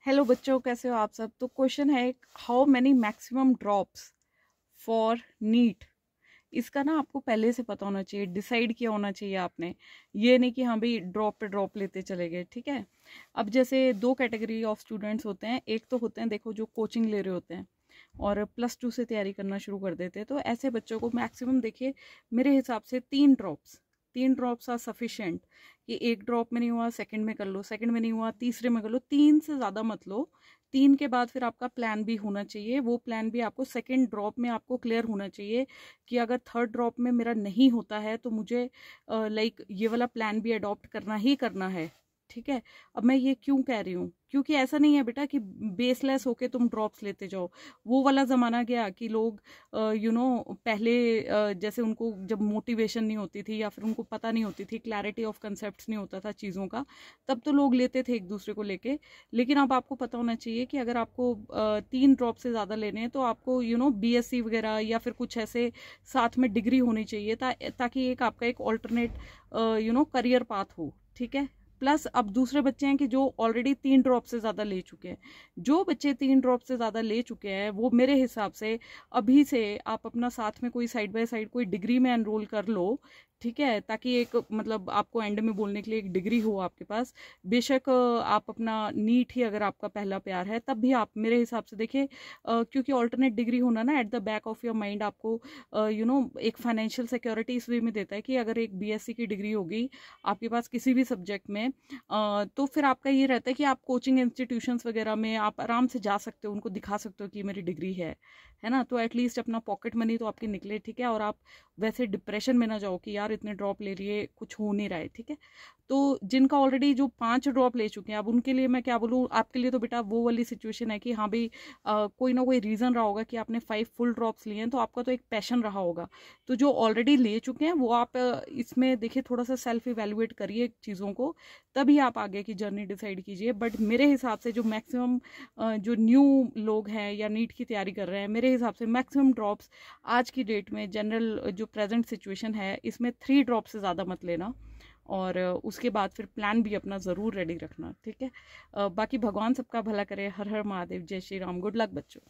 Hello बच्चों, कैसे हो आप सब। तो क्वेश्चन है, how many maximum drops for NEET. इसका ना आपको पहले से पता होना चाहिए, डिसाइड किया होना चाहिए आपने। ये नहीं कि हाँ भाई ड्रॉप पे ड्रॉप लेते चले गए, ठीक है। अब जैसे दो कैटेगरी ऑफ स्टूडेंट्स होते हैं। एक तो होते हैं, देखो, जो कोचिंग ले रहे होते हैं और +2 से तैयारी करना शुरू कर देते हैं। तो ऐसे बच्चों को मैक्सिमम देखिए, मेरे हिसाब से 3 ड्रॉप्स आर सफिशिएंट। कि एक ड्रॉप में नहीं हुआ, सेकंड में कर लो, सेकंड में नहीं हुआ, तीसरे में कर लो। 3 से ज़्यादा मत लो। 3 के बाद फिर आपका प्लान भी होना चाहिए। वो प्लान भी आपको सेकंड ड्रॉप में आपको क्लियर होना चाहिए कि अगर थर्ड ड्रॉप में मेरा नहीं होता है तो मुझे लाइक ये वाला प्लान भी अडॉप्ट करना ही करना है, ठीक है। अब मैं ये क्यों कह रही हूँ, क्योंकि ऐसा नहीं है बेटा कि बेसलेस होके तुम ड्रॉप्स लेते जाओ। वो वाला ज़माना गया कि लोग पहले जैसे उनको जब मोटिवेशन नहीं होती थी या फिर उनको पता नहीं होती थी, क्लैरिटी ऑफ कंसेप्ट नहीं होता था चीज़ों का, तब तो लोग लेते थे एक दूसरे को लेके। लेकिन अब आपको पता होना चाहिए कि अगर आपको 3 ड्रॉप से ज़्यादा लेने हैं तो आपको BSc वगैरह या फिर कुछ ऐसे साथ में डिग्री होनी चाहिए ताकि एक आपका एक ऑल्टरनेट करियर पाथ हो, ठीक है। प्लस अब दूसरे बच्चे हैं कि जो ऑलरेडी 3 ड्रॉप से ज़्यादा ले चुके हैं। जो बच्चे 3 ड्रॉप से ज़्यादा ले चुके हैं वो मेरे हिसाब से अभी से आप अपना साथ में कोई साइड बाय साइड कोई डिग्री में एनरोल कर लो, ठीक है, ताकि एक मतलब आपको एंड में बोलने के लिए एक डिग्री हो आपके पास। बेशक आप अपना नीट ही अगर आपका पहला प्यार है तब भी आप मेरे हिसाब से देखिए, क्योंकि ऑल्टरनेट डिग्री होना ना at the back of your mind आपको एक फाइनेंशियल सिक्योरिटी इस वे में देता है कि अगर एक BSc की डिग्री होगी आपके पास किसी भी सब्जेक्ट में, तो फिर आपका ये रहता है कि आप कोचिंग इंस्टीट्यूशंस वगैरह में आप आराम से जा सकते हो, उनको दिखा सकते हो कि मेरी डिग्री है ना। तो एटलीस्ट अपना पॉकेट मनी तो आपकी निकले, ठीक है। और आप वैसे डिप्रेशन में ना जाओ कि यार इतने ड्रॉप ले लिए, कुछ हो नहीं रहा है, ठीक है। तो जिनका ऑलरेडी जो 5 ड्रॉप ले चुके हैं, अब उनके लिए मैं क्या बोलूँ, आपके लिए तो बेटा वो वाली सिचुएशन है कि हाँ भाई कोई ना कोई रीज़न रहा होगा कि आपने 5 फुल ड्रॉप्स लिए हैं, तो आपका तो एक पैशन रहा होगा। तो जो ऑलरेडी ले चुके हैं वो आप इसमें देखिए थोड़ा सा सेल्फ इवेल्युएट करिए चीज़ों को, तभी आप आगे की जर्नी डिसाइड कीजिए। बट मेरे हिसाब से जो मैक्सिमम जो न्यू लोग हैं या नीट की तैयारी कर रहे हैं, मेरे हिसाब से मैक्सिमम ड्रॉप्स आज की डेट में जनरल जो प्रेजेंट सिचुएशन है इसमें 3 ड्रॉप से ज़्यादा मत लेना। और उसके बाद फिर प्लान भी अपना ज़रूर रेडी रखना, ठीक है। बाकी भगवान सबका भला करे। हर हर महादेव, जय श्री राम। गुड लक बच्चों।